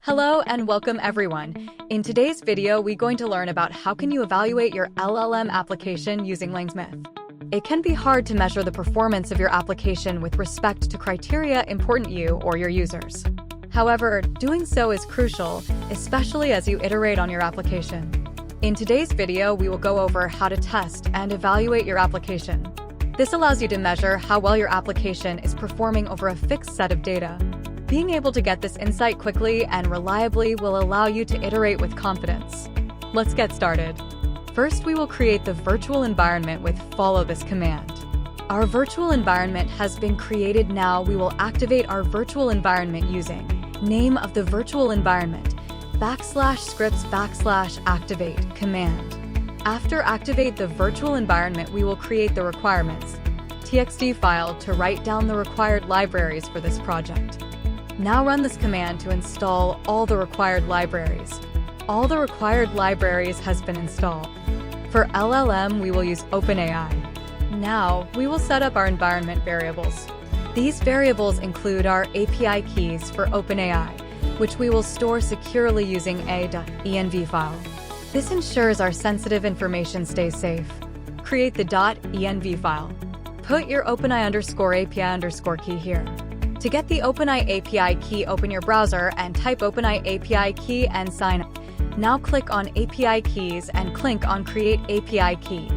Hello and welcome everyone. In today's video, we're going to learn about how can you evaluate your LLM application using LangSmith. It can be hard to measure the performance of your application with respect to criteria important you or your users. However, doing so is crucial, especially as you iterate on your application. In today's video, we will go over how to test and evaluate your application. This allows you to measure how well your application is performing over a fixed set of data. Being able to get this insight quickly and reliably will allow you to iterate with confidence. Let's get started. First, we will create the virtual environment with follow this command. Our virtual environment has been created. Now we will activate our virtual environment using name of the virtual environment /scripts/activate command. After activate the virtual environment, we will create the requirements txt file to write down the required libraries for this project. Now run this command to install all the required libraries. All the required libraries has been installed. For LLM, we will use OpenAI. Now, we will set up our environment variables. These variables include our API keys for OpenAI, which we will store securely using a.env file. This ensures our sensitive information stays safe. Create the .env file. Put your OpenAI_API_ key here. To get the OpenAI API key, open your browser and type OpenAI API key and sign up. Now click on API keys and click on Create API key.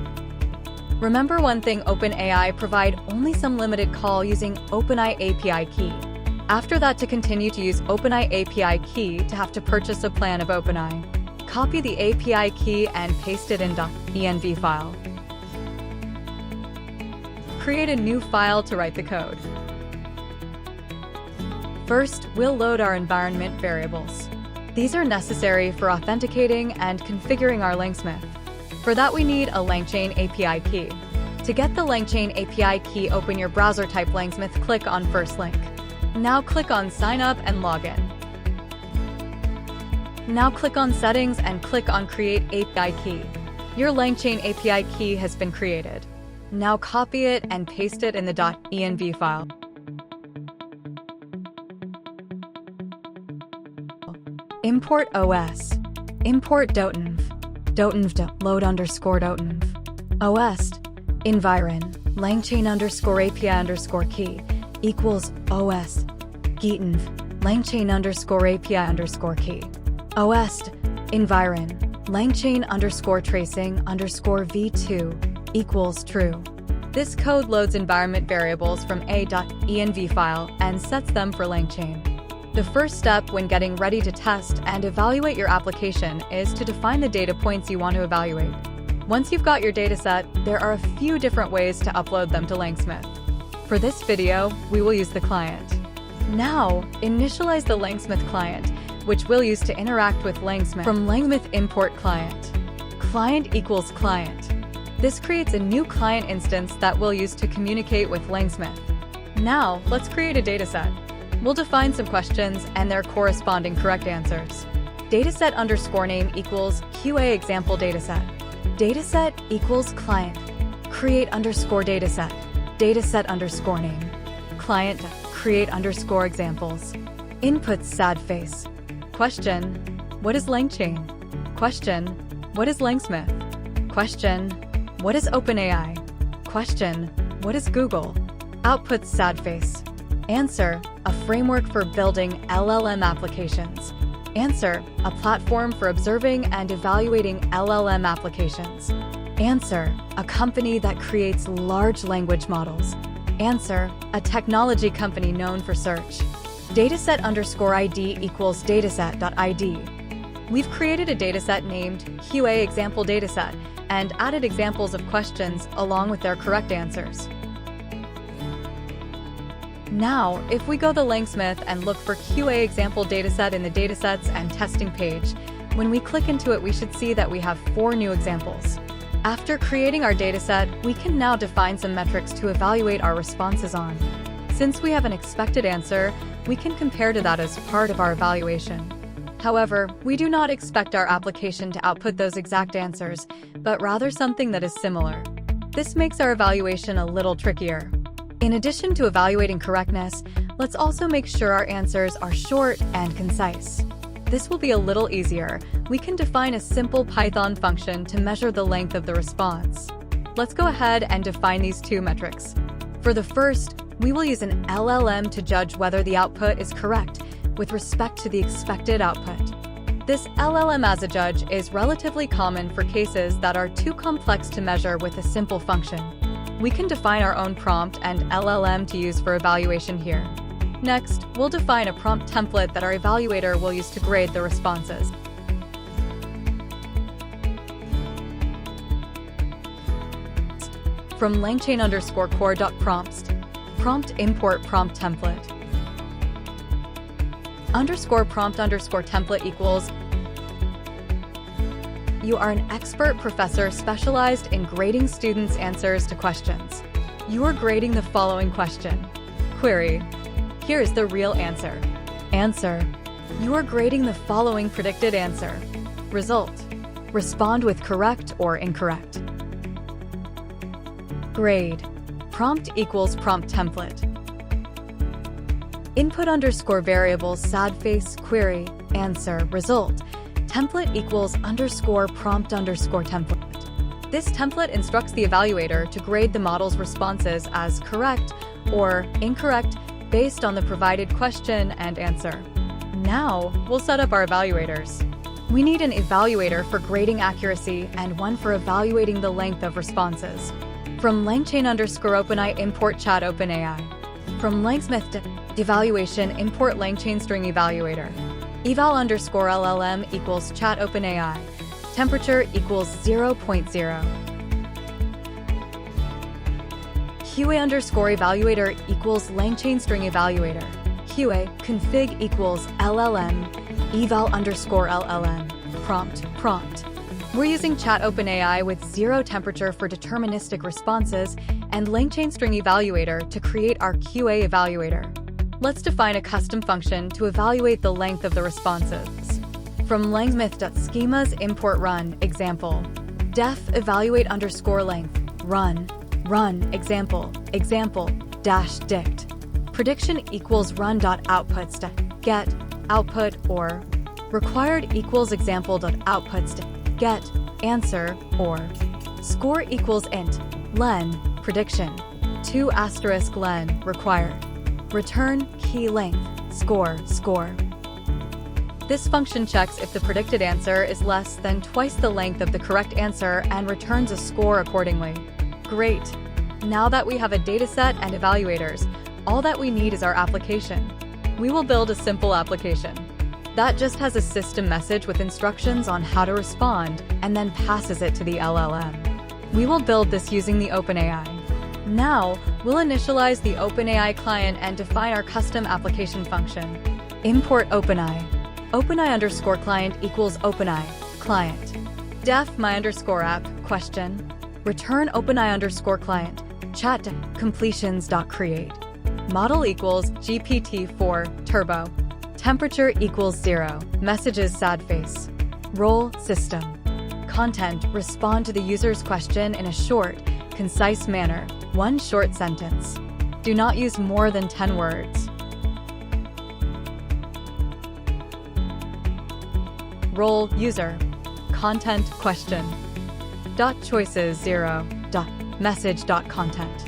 Remember one thing, OpenAI provide only some limited call using OpenAI API key. After that, to continue to use OpenAI API key, to have to purchase a plan of OpenAI. Copy the API key and paste it in .env file. Create a new file to write the code. First, we'll load our environment variables. These are necessary for authenticating and configuring our LangSmith. For that, we need a LangChain API key. To get the LangChain API key, open your browser, type LangSmith, click on first link. Now click on Sign Up and Login. Now click on Settings and click on Create API key. Your LangChain API key has been created. Now copy it and paste it in the .env file. Import OS. Import .env. load_.env. OS. Environ. LangChain_API_key equals OS. Getenv. LangChain_API_key. OS. Environ. LangChain_tracing_v2 equals true. This code loads environment variables from a.env file and sets them for LangChain. The first step when getting ready to test and evaluate your application is to define the data points you want to evaluate. Once you've got your dataset, there are a few different ways to upload them to LangSmith. For this video, we will use the client. Now, initialize the LangSmith client, which we'll use to interact with LangSmith from LangSmith import client. Client equals client. This creates a new client instance that we'll use to communicate with LangSmith. Now, let's create a dataset. We'll define some questions and their corresponding correct answers. Dataset_name equals QA example dataset. Dataset equals client. Create_dataset. Dataset_name. Client create_examples. Inputs sad face. Question: what is LangChain? Question: what is LangSmith? Question: what is OpenAI? Question: what is Google? Outputs sad face. Answer: a framework for building LLM applications. Answer: a platform for observing and evaluating LLM applications. Answer: a company that creates large language models. Answer: a technology company known for search. Dataset_ID equals dataset.id. We've created a dataset named QA example dataset and added examples of questions along with their correct answers. Now, if we go to LangSmith and look for QA example dataset in the datasets and testing page, when we click into it, we should see that we have 4 new examples. After creating our dataset, we can now define some metrics to evaluate our responses on. Since we have an expected answer, we can compare to that as part of our evaluation. However, we do not expect our application to output those exact answers, but rather something that is similar. This makes our evaluation a little trickier. In addition to evaluating correctness, let's also make sure our answers are short and concise. This will be a little easier. We can define a simple Python function to measure the length of the response. Let's go ahead and define these two metrics. For the first, we will use an LLM to judge whether the output is correct with respect to the expected output. This LLM as a judge is relatively common for cases that are too complex to measure with a simple function. We can define our own prompt and LLM to use for evaluation here. Next, we'll define a prompt template that our evaluator will use to grade the responses. From langchain_core.prompts, prompt import prompt template. _prompt_template equals you are an expert professor specialized in grading students' answers to questions. You are grading the following question. Query. Here is the real answer. Answer. You are grading the following predicted answer. Result. Respond with correct or incorrect. Grade. Prompt equals prompt template. Input_variables sad face query answer result. Template equals _prompt_template. This template instructs the evaluator to grade the model's responses as correct or incorrect based on the provided question and answer. Now, we'll set up our evaluators. We need an evaluator for grading accuracy and one for evaluating the length of responses. From LangChain_OpenAI import chat OpenAI. From LangSmith evaluation import LangChain string evaluator. Eval_LLM equals chat OpenAI. Temperature equals 0.0. QA_evaluator equals LangChain string evaluator. QA config equals LLM eval_LLM prompt. We're using chat OpenAI with 0 temperature for deterministic responses and LangChain string evaluator to create our QA evaluator. Let's define a custom function to evaluate the length of the responses. From LangSmith.schemas import run example. Def evaluate_length run example dash dict. Prediction equals run.outputs get output or required equals example.outputs get answer or score equals int len prediction 2 * len required return key length score. This function checks if the predicted answer is less than twice the length of the correct answer and returns a score accordingly. Great! Now that we have a dataset and evaluators, all that we need is our application. We will build a simple application that just has a system message with instructions on how to respond and then passes it to the LLM. We will build this using the OpenAI. Now, we'll initialize the OpenAI client and define our custom application function. Import OpenAI. OpenAI_client equals OpenAI client. Def my_app question. Return OpenAI_client. Chat completions.create. Model equals GPT-4 Turbo. Temperature equals 0. Messages sad face. Role system. Content respond to the user's question in a short, concise manner. 1 short sentence. Do not use more than 10 words. Role user. Content question. Choices 0. Message.content.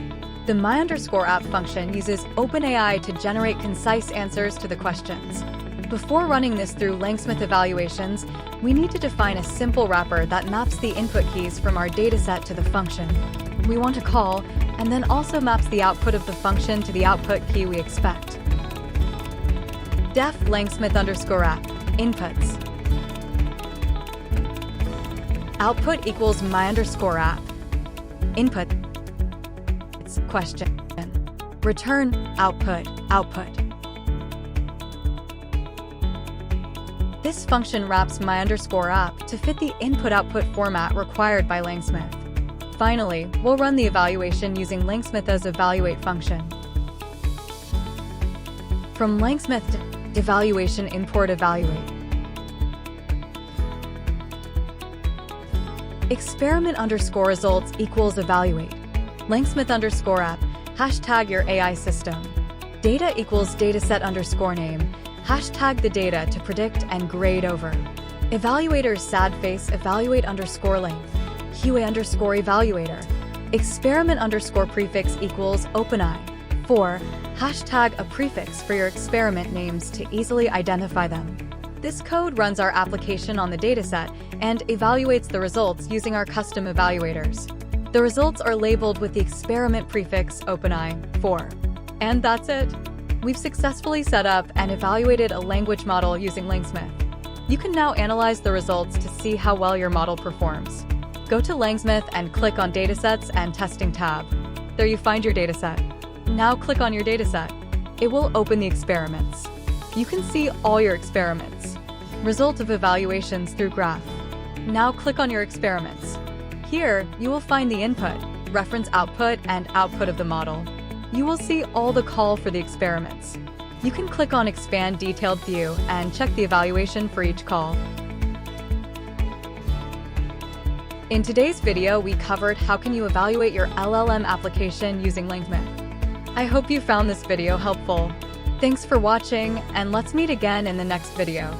The my_app function uses OpenAI to generate concise answers to the questions. Before running this through LangSmith evaluations, we need to define a simple wrapper that maps the input keys from our dataset to the function we want to call, and then also maps the output of the function to the output key we expect. Def LangSmith_app inputs. Output equals my_app. Input question. Return output. This function wraps my_app to fit the input-output format required by LangSmith. Finally, we'll run the evaluation using LangSmith's evaluate function. From LangSmith evaluation import evaluate. Experiment_results equals evaluate. LangSmith_app, hashtag your AI system. Data equals dataset_name, Hashtag the data to predict and grade over. Evaluator's sad face evaluate underscore length. QA underscore evaluator. Experiment underscore prefix equals OpenEye. 4. Hashtag a prefix for your experiment names to easily identify them. This code runs our application on the dataset and evaluates the results using our custom evaluators. The results are labeled with the experiment prefix OpenEye 4. And that's it. We've successfully set up and evaluated a language model using LangSmith. You can now analyze the results to see how well your model performs. Go to LangSmith and click on Datasets and Testing tab. There you find your dataset. Now click on your dataset. It will open the experiments. You can see all your experiments. Result of evaluations through graph. Now click on your experiments. Here, you will find the input, reference output, and output of the model. You will see all the call for the experiments. You can click on Expand Detailed View and check the evaluation for each call. In today's video, we covered how can you evaluate your LLM application using LangSmith. I hope you found this video helpful. Thanks for watching, and let's meet again in the next video.